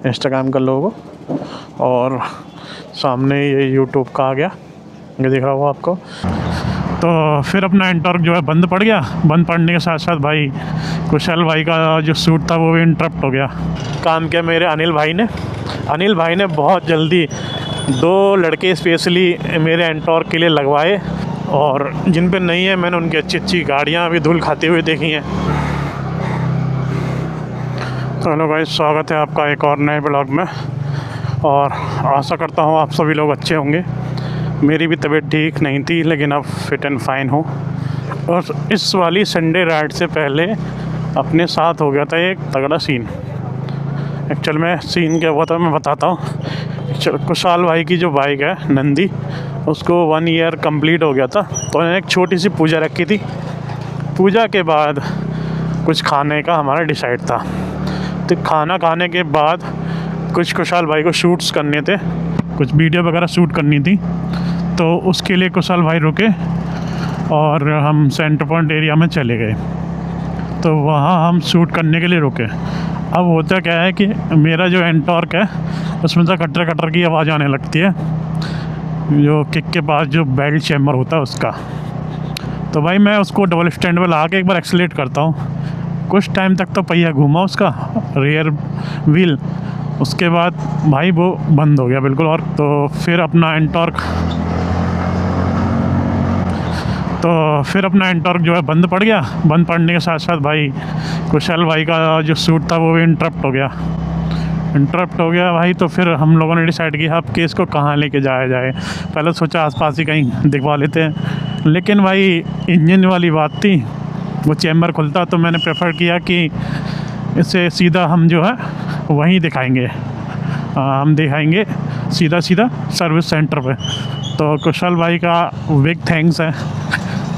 Instagram का लोगो, और सामने ये यूट्यूब का आ गया, ये दिख रहा होगा आपको। तो फिर अपना एंटॉर्क जो है बंद पड़ गया। बंद पड़ने के साथ साथ भाई कुशल भाई का जो शूट था वो भी इंटरप्ट हो गया। काम किया मेरे अनिल भाई ने बहुत जल्दी 2 लड़के स्पेशली मेरे एंटॉर्क के लिए लगवाए, और जिन पे नहीं है मैंने उनकी अच्छी अच्छी गाड़ियाँ अभी धूल खाती हुई देखी हैं। तो हेलो भाई, स्वागत है आपका एक और नए ब्लॉग में, और आशा करता हूँ आप सभी लोग अच्छे होंगे। मेरी भी तबीयत ठीक नहीं थी, लेकिन अब फिट एंड फाइन हूँ। और इस वाली संडे राइड से पहले अपने साथ हो गया था एक तगड़ा सीन। एक्चुअल में सीन क्या हुआ था मैं बताता हूँ। कुशाल भाई की जो बाइक है नंदी, उसको 1 ईयर कंप्लीट हो गया था, तो उन्होंने एक छोटी सी पूजा रखी थी। पूजा के बाद कुछ खाने का हमारा डिसाइड था। तो खाना खाने के बाद कुछ कुशाल भाई को शूट्स करने थे, कुछ वीडियो वगैरह शूट करनी थी, तो उसके लिए कुशाल भाई रुके और हम सेंटर पॉइंट एरिया में चले गए। तो वहाँ हम शूट करने के लिए रुके। अब होता क्या है कि मेरा जो एंटॉर्क है उसमें से कटर कटर की आवाज़ आने लगती है, जो किक के पास जो बेल्ट चैम्बर होता है उसका। तो भाई मैं उसको डबल स्टैंड पर ला के एक बार एक्सीलेट करता हूँ। कुछ टाइम तक तो पहिया घूमा उसका, रियर व्हील, उसके बाद भाई वो बंद हो गया बिल्कुल। और तो फिर अपना एंटॉर्क जो है बंद पड़ गया। बंद पड़ने के साथ साथ भाई कुशल भाई का जो शूट था वो भी इंटरप्ट हो गया भाई। तो फिर हम लोगों ने डिसाइड किया अब केस को कहाँ लेके जाया जाए। पहले सोचा आसपास ही कहीं दिखवा लेते हैं, लेकिन भाई इंजन वाली बात थी, वो चैम्बर खुलता, तो मैंने प्रेफर किया कि इसे सीधा हम जो है वहीं दिखाएंगे। हम दिखाएंगे सीधा सर्विस सेंटर पे। तो कुशल भाई का बिग थैंक्स है।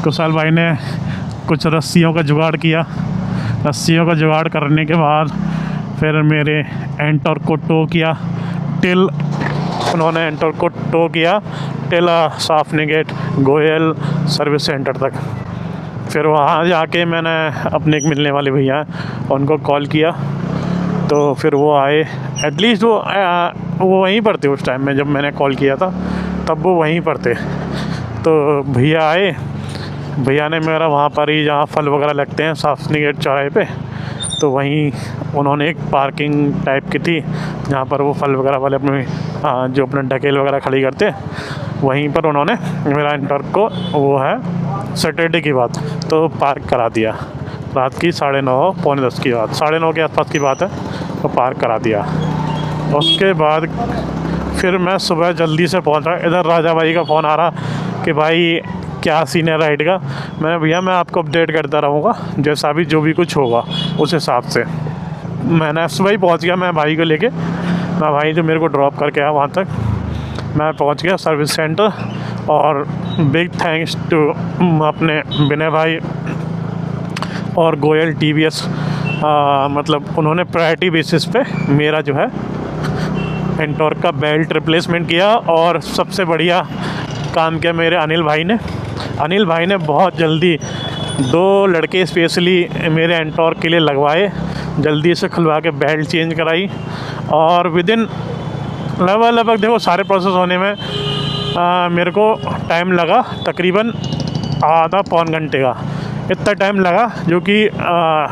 कुशल भाई ने कुछ रस्सियों का जुगाड़ किया। रस्सियों का जुगाड़ करने के बाद फिर मेरे एंटॉर्क को टो किया टिल साफनी गेट गोयल सर्विस सेंटर तक। फिर वहाँ जाके मैंने अपने एक मिलने वाले भैया उनको कॉल किया, तो फिर वो आए। एटलीस्ट वो वहीं पर थे उस टाइम में जब मैंने कॉल किया था, तब वो वहीं पर थे। तो भैया आए, भैया ने मेरा वहाँ पर ही जहाँ फल वगैरह लगते हैं साफनी गेट चौराहे पे, तो वहीं उन्होंने एक पार्किंग टाइप की थी जहाँ पर वो फल वगैरह वाले जो अपने ढकेल वगैरह खड़ी करते, वहीं पर उन्होंने मेरा एंटॉर्क को, वो है सैटरडे की बात, तो पार्क करा दिया। रात की 9:30 पौने 10 की बात, 9:30 के आसपास की बात है, तो पार्क करा दिया। उसके बाद फिर मैं सुबह जल्दी से पहुंचा। इधर राजा भाई का फ़ोन आ रहा कि भाई क्या सीन है राइड का। मैंने भैया मैं आपको अपडेट करता रहूँगा, जैसा भी जो भी कुछ होगा उस हिसाब से। मैंने सुबह ही पहुँच गया, मैं भाई को लेके, मैं भाई जो मेरे को ड्रॉप करके आया वहाँ तक, मैं पहुँच गया सर्विस सेंटर। और बिग थैंक्स टू अपने विनय भाई और गोयल TVS, मतलब उन्होंने प्रायोरिटी बेसिस पे मेरा जो है एंटॉर्क का बेल्ट रिप्लेसमेंट किया। और सबसे बढ़िया काम किया मेरे अनिल भाई ने बहुत जल्दी 2 लड़के स्पेशली मेरे एंटॉर्क के लिए लगवाए, जल्दी से खुलवा के बेल्ट चेंज कराई। और विदिन लगभग देखो सारे प्रोसेस होने में मेरे को टाइम लगा तकरीबन आधा पौन घंटे का, इतना टाइम लगा, जो कि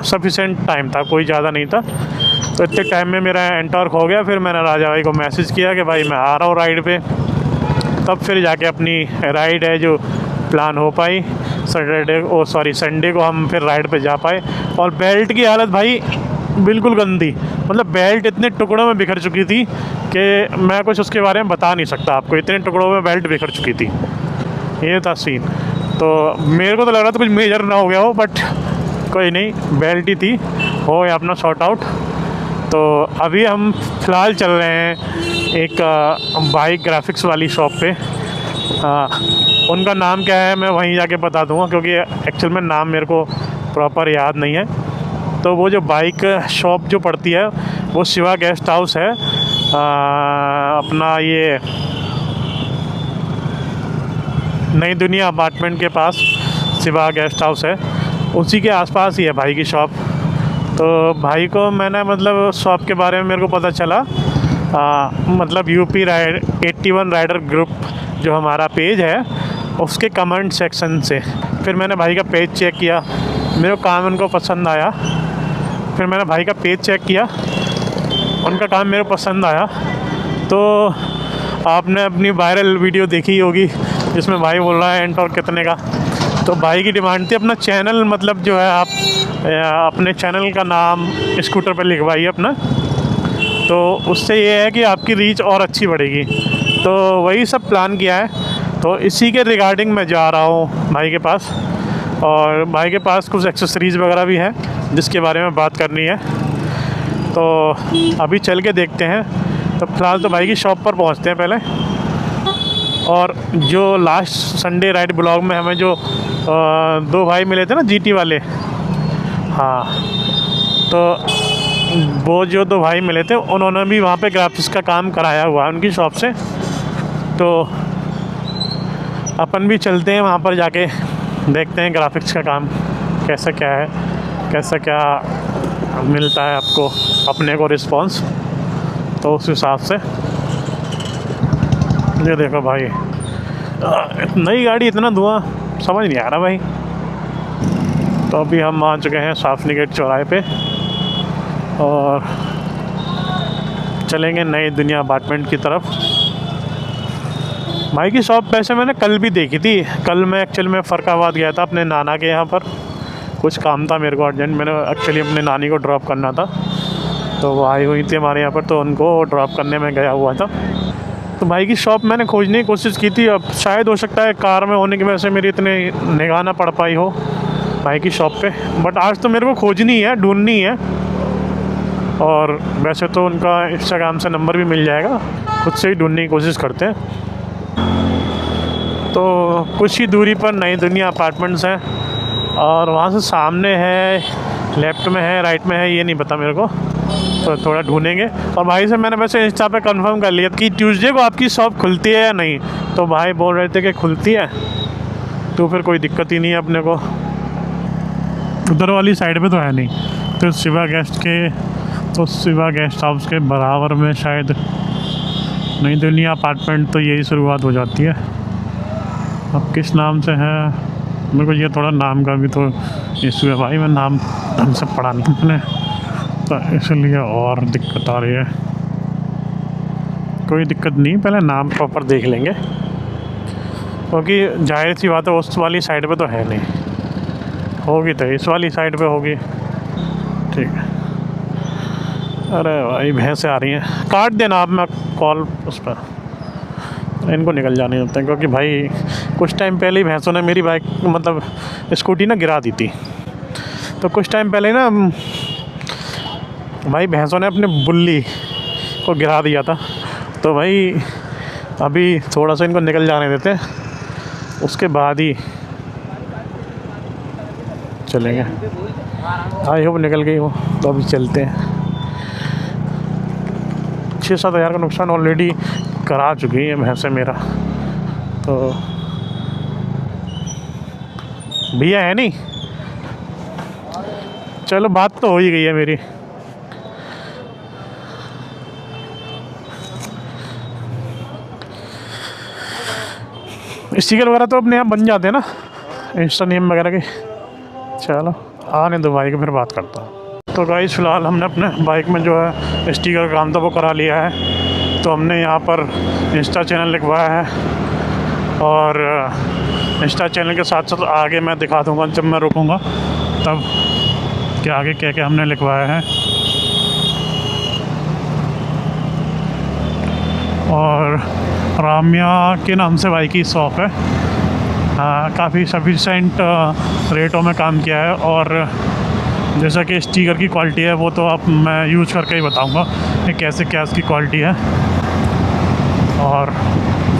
सफिशेंट टाइम था, कोई ज़्यादा नहीं था। तो इतने टाइम में मेरा एंटॉर्क हो गया। फिर मैंने राजा भाई को मैसेज किया कि भाई मैं आ रहा हूँ राइड पे। तब फिर जाके अपनी राइड है जो प्लान हो पाई। संडे को हम फिर राइड पे जा पाए। और बेल्ट की हालत भाई बिल्कुल गंदी, मतलब बेल्ट इतने टुकड़ों में बिखर चुकी थी कि मैं कुछ उसके बारे में बता नहीं सकता आपको, इतने टुकड़ों में बेल्ट बिखर चुकी थी। ये था सीन। तो मेरे को तो लग रहा था कुछ मेजर ना हो गया हो, बट कोई नहीं, बेल्ट ही थी, हो गया अपना शॉर्ट आउट। तो अभी हम फ़िलहाल चल रहे हैं एक बाइक ग्राफिक्स वाली शॉप पे। उनका नाम क्या है मैं वहीं जाके बता दूंगा, क्योंकि एक्चुअल में नाम मेरे को प्रॉपर याद नहीं है। तो वो जो बाइक शॉप जो पड़ती है वो शिवा गेस्ट हाउस है, अपना ये नई दुनिया अपार्टमेंट के पास शिवा गेस्ट हाउस है, उसी के आसपास ही है भाई की शॉप। तो भाई को मैंने मतलब शॉप के बारे में मेरे को पता चला, मतलब यूपी राइड 81 राइडर ग्रुप जो हमारा पेज है उसके कमेंट सेक्शन से। फिर मैंने भाई का पेज चेक किया, मेरे को काम उनको पसंद आया। फिर मैंने भाई का पेज चेक किया, उनका काम मेरे को पसंद आया। तो आपने अपनी वायरल वीडियो देखी होगी जिसमें भाई बोल रहा है एंटोर्क कितने का। तो भाई की डिमांड थी अपना चैनल, मतलब जो है आप अपने चैनल का नाम स्कूटर पर लिखवाइए अपना, तो उससे ये है कि आपकी रीच और अच्छी बढ़ेगी। तो वही सब प्लान किया है। तो इसी के रिगार्डिंग मैं जा रहा हूँ भाई के पास, और भाई के पास कुछ एक्सेसरीज़ वगैरह भी हैं जिसके बारे में बात करनी है। तो अभी चल के देखते हैं। तो फ़िलहाल तो भाई की शॉप पर पहुँचते हैं पहले। और जो लास्ट संडे राइड ब्लॉग में हमें जो 2 भाई मिले थे ना जीटी वाले, हाँ, तो वो जो 2 भाई मिले थे उन्होंने भी वहाँ पे ग्राफिक्स का काम कराया हुआ है उनकी शॉप से। तो अपन भी चलते हैं वहाँ पर, जाके देखते हैं ग्राफिक्स का काम कैसा क्या है, कैसा क्या मिलता है आपको अपने को रिस्पांस। तो उस हिसाब से ये देखो भाई, नई गाड़ी इतना धुआं समझ नहीं आ रहा भाई। तो अभी हम आ चुके हैं साफनी गेट चौराहे पे और चलेंगे नई दुनिया अपार्टमेंट की तरफ। भाई की शॉप वैसे मैंने कल भी देखी थी। कल मैं एक्चुअली में फ़रकाबाद गया था अपने नाना के यहाँ पर, कुछ काम था मेरे को अर्जेंट। मैंने एक्चुअली अपने नानी को ड्रॉप करना था, तो वो आई हुई थी हमारे यहाँ पर, तो उनको ड्रॉप करने में गया हुआ था। तो भाई की शॉप मैंने खोजने की कोशिश की थी। अब शायद हो सकता है कार में होने की वजह से मेरी इतने निगाह ना पड़ पाई हो भाई की शॉप पे, बट आज तो मेरे को खोजनी है, ढूंढनी है। और वैसे तो उनका इंस्टाग्राम से नंबर भी मिल जाएगा, खुद से ही ढूंढने की कोशिश करते हैं। तो कुछ ही दूरी पर नई दुनिया अपार्टमेंट्स हैं, और वहाँ से सामने है, लेफ़्ट में है, राइट में है, ये नहीं पता मेरे को। तो थोड़ा ढूंढेंगे। और भाई से मैंने वैसे इंस्टा पे कंफर्म कर लिया कि ट्यूसडे को आपकी शॉप खुलती है या नहीं। तो भाई बोल रहे थे कि खुलती है, तो फिर कोई दिक्कत ही नहीं है अपने को। उधर वाली साइड पे तो है नहीं, तो शिवा गेस्ट हाउस के बराबर में शायद नई दुनिया अपार्टमेंट, तो यही शुरुआत हो जाती है। अब किस नाम से है मेरे को ये थोड़ा नाम का भी तो इशू है भाई, मैं नाम ढंग से पढ़ा नहीं मैंने, तो इसलिए और दिक्कत आ रही है। कोई दिक्कत नहीं, पहले नाम प्रॉपर देख लेंगे, क्योंकि जाहिर सी बात है उस वाली साइड पे तो है नहीं, होगी तो इस वाली साइड पे होगी। ठीक है। अरे भाई भैंसें आ रही हैं, काट देना आप, मैं कॉल उस पर इनको निकल जाने देते हैं, क्योंकि भाई कुछ टाइम पहले ही भैंसों ने मेरी बाइक मतलब स्कूटी ना गिरा दी थी। तो कुछ टाइम पहले ना भाई भैंसों ने अपने बुल्ली को गिरा दिया था। तो भाई अभी थोड़ा सा इनको निकल जाने देते हैं, उसके बाद ही चलेंगे। आई होप निकल गई हो, तो अभी चलते हैं। 6-7 हज़ार का नुकसान ऑलरेडी करा चुकी है भैंसे मेरा। तो भैया है नहीं, चलो बात तो हो ही गई है मेरी। स्टिकर वगैरह तो अपने यहाँ बन जाते हैं ना, इंस्टा नेम वगैरह के। चलो आने दो भाई को, फिर बात करता हूँ। तो गाइस फ़िलहाल हमने अपने बाइक में जो है स्टिकर का काम था वो करा लिया है। तो हमने यहाँ पर इंस्टा चैनल लिखवाया है, और इंस्टा चैनल के साथ साथ आगे मैं दिखा दूँगा जब मैं रुकूँगा तब कि आगे क्या क्या हमने लिखवाया है। और राम्या के नाम से भाई की शॉप है। काफ़ी सफिशेंट रेटों में काम किया है, और जैसा कि स्टिकर की क्वालिटी है वो तो अब मैं यूज़ करके ही बताऊंगा कि कैसे क्या इसकी क्वालिटी है। और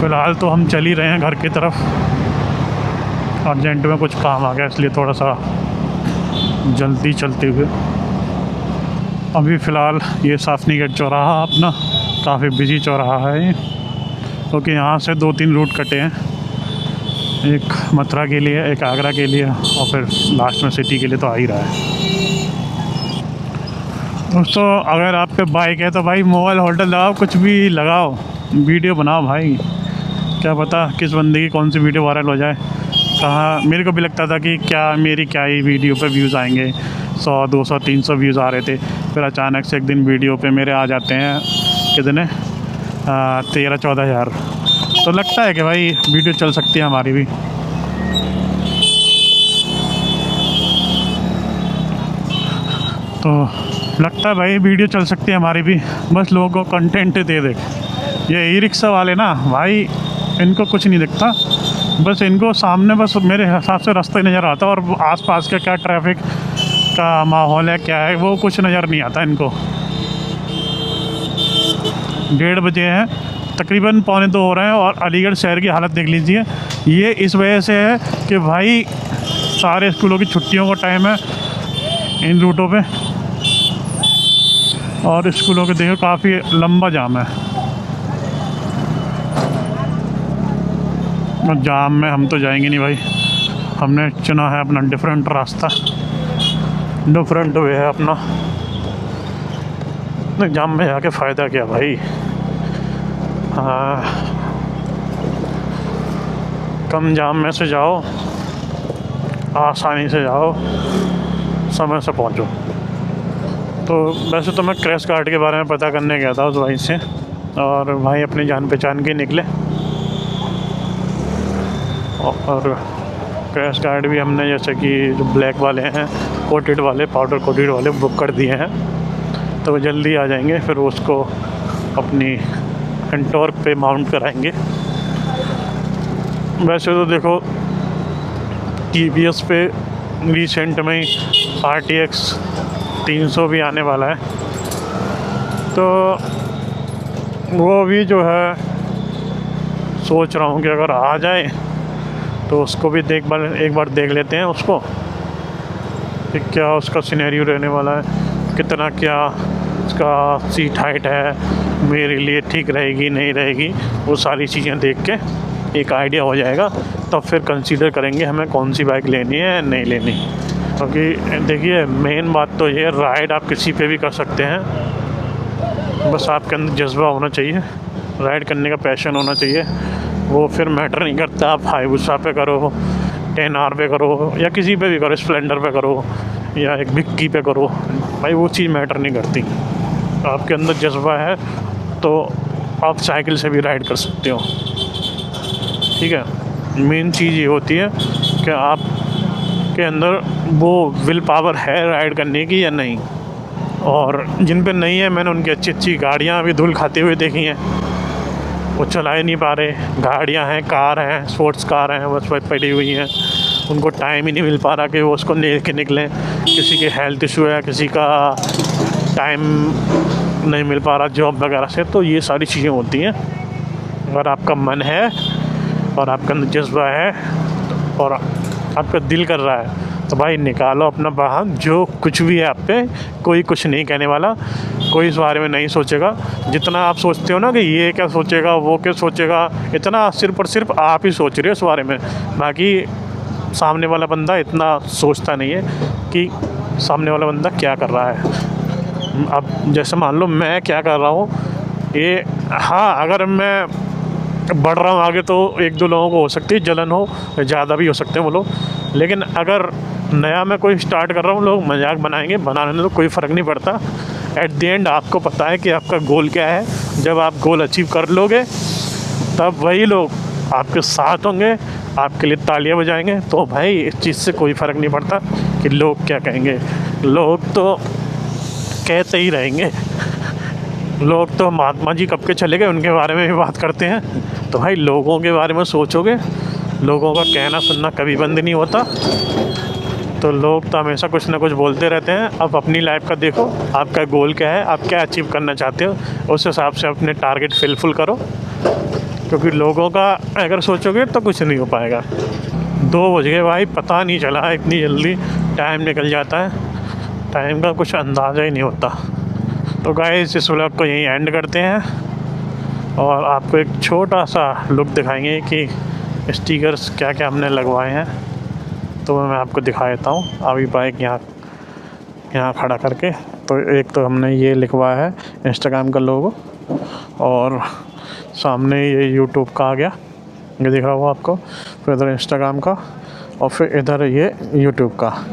फ़िलहाल तो हम चल ही रहे हैं घर की तरफ, अर्जेंट में कुछ काम आ गया इसलिए थोड़ा सा जल्दी चलते हुए। अभी फ़िलहाल ये साफनी गेट चौराहा अपना काफ़ी बिजी चौराहा है ये, क्योंकि यहाँ से 2-3 रूट कटे हैं, एक मथुरा के लिए, एक आगरा के लिए, और फिर लास्ट में सिटी के लिए तो आ ही रहा है। दोस्तों अगर आप पे बाइक है तो भाई मोबाइल होल्डर लगाओ, कुछ भी लगाओ, वीडियो बनाओ भाई, क्या पता किस बंदे की कौन सी वीडियो वायरल हो जाए। कहाँ मेरे को भी लगता था कि क्या ही वीडियो पे व्यूज़ आएंगे, 100 200 300 व्यूज़ आ रहे थे, फिर अचानक से एक दिन वीडियो पे मेरे आ जाते हैं कितने 13-14 हज़ार। तो लगता है कि भाई वीडियो चल सकती है हमारी भी। तो लगता है भाई वीडियो चल सकती है हमारी भी, बस लोगों को कंटेंट दे दे। ये ई रिक्शा वाले ना भाई, इनको कुछ नहीं दिखता, बस इनको सामने बस मेरे हिसाब से रास्ता ही नज़र आता, और आसपास का क्या ट्रैफिक का माहौल है क्या है वो कुछ नज़र नहीं आता इनको। 1:30 बजे हैं, तकरीबन 1:45 हो रहे हैं, और अलीगढ़ शहर की हालत देख लीजिए। ये इस वजह से है कि भाई सारे स्कूलों की छुट्टियों का टाइम है इन रूटों पे, और स्कूलों के देखो काफ़ी लंबा जाम है। जाम में हम तो जाएंगे नहीं भाई, हमने चुना है अपना डिफरेंट रास्ता, डिफरेंट वे है अपना। जाम में जाके फ़ायदा क्या भाई। हाँ, कम जाम में से जाओ, आसानी से जाओ, समय से पहुंचो। तो वैसे तो मैं क्रैश कार्ड के बारे में पता करने गया था उस भाई से, और भाई अपनी जान पहचान के निकले, और क्रैश कार्ड भी हमने जैसे कि जो ब्लैक वाले हैं, कोटेड वाले, पाउडर कोटेड वाले बुक कर दिए हैं, तो वो जल्दी आ जाएंगे, फिर उसको अपनी एंटॉर्क पे माउंट कराएंगे। वैसे तो देखो TVS पे रिसेंट में ही RTX 300 भी आने वाला है, तो वो भी जो है सोच रहा हूँ कि अगर आ जाए तो उसको भी एक बार देख लेते हैं उसको, कि क्या उसका सिनेरियो रहने वाला है, कितना क्या उसका सीट हाइट है, मेरे लिए ठीक रहेगी नहीं रहेगी, वो सारी चीज़ें देख के एक आइडिया हो जाएगा। तब फिर कंसीडर करेंगे हमें कौन सी बाइक लेनी है नहीं लेनी। क्योंकि देखिए मेन बात तो ये, राइड आप किसी पे भी कर सकते हैं, बस आपके अंदर जज्बा होना चाहिए, राइड करने का पैशन होना चाहिए। वो फिर मैटर नहीं करता आप हाईबुसा पे करो, 10R पे करो, या किसी पे भी करो, स्प्लेंडर पे करो, या एक बिक्की पे करो, भाई वो चीज़ मैटर नहीं करती। आपके अंदर जज्बा है तो आप साइकिल से भी राइड कर सकते हो, ठीक है। मेन चीज़ ये होती है कि आप के अंदर वो विल पावर है राइड करने की या नहीं। और जिन पे नहीं है, मैंने उनकी अच्छी अच्छी गाड़ियाँ अभी धूल खाते हुए देखी हैं, वो चला ही नहीं पा रहे। गाड़ियाँ हैं, कार हैं, स्पोर्ट्स कार हैं, बस वही पड़ी हुई हैं, उनको टाइम ही नहीं मिल पा रहा कि वो उसको ले के निकलें। किसी के हेल्थ इशू है, किसी का टाइम नहीं मिल पा रहा जॉब वगैरह से। तो ये सारी चीज़ें होती हैं। अगर आपका मन है और आपका अंदर जज्बा है और आपका दिल कर रहा है, तो भाई निकालो अपना वाहन, जो कुछ भी है आप पे, कोई कुछ नहीं कहने वाला, कोई इस बारे में नहीं सोचेगा। जितना आप सोचते हो ना कि ये क्या सोचेगा, वो क्या सोचेगा, इतना सिर्फ और सिर्फ आप ही सोच रहे हो इस बारे में। बाकी सामने वाला बंदा इतना सोचता नहीं है कि सामने वाला बंदा क्या कर रहा है। अब जैसे मान लो मैं क्या कर रहा हूँ, ये हाँ, अगर मैं बढ़ रहा हूँ आगे तो 1-2 लोगों को हो सकती है जलन हो, ज़्यादा भी हो सकते हैं वो लोग। लेकिन अगर नया मैं कोई स्टार्ट कर रहा हूँ, लोग मजाक बनाएंगे, बनाने में तो कोई फ़र्क नहीं पड़ता। एट द एंड आपको पता है कि आपका गोल क्या है। जब आप गोल अचीव कर लोगे तब वही लोग आपके साथ होंगे, आपके लिए तालियां बजाएंगे। तो भाई इस चीज़ से कोई फ़र्क नहीं पड़ता कि लोग क्या कहेंगे, लोग तो कहते ही रहेंगे। लोग तो महात्मा जी कब के चले गए, उनके बारे में भी बात करते हैं। तो भाई लोगों के बारे में सोचोगे, लोगों का कहना सुनना कभी बंद नहीं होता। तो लोग तो हमेशा कुछ ना कुछ बोलते रहते हैं। अब अपनी लाइफ का देखो, आपका गोल क्या है, आप क्या अचीव करना चाहते हो, उस हिसाब से अपने टारगेट फिलफुल करो। क्योंकि लोगों का अगर सोचोगे तो कुछ नहीं हो पाएगा। 2 बज गए भाई, पता नहीं चला, इतनी जल्दी टाइम निकल जाता है, टाइम का कुछ अंदाज़ा ही नहीं होता। तो गाइस इस व्लॉग को यहीं एंड करते हैं और आपको एक छोटा सा लुक दिखाएंगे कि स्टिकर्स क्या क्या हमने लगवाए हैं। तो मैं आपको दिखा देता हूँ अभी बाइक यहाँ खड़ा करके। तो एक तो हमने ये लिखवाया है इंस्टाग्राम का लोगो, और सामने ये यूट्यूब का आ गया, ये दिख रहा होगा आपको, फिर इधर इंस्टाग्राम का, और फिर इधर ये यूट्यूब का।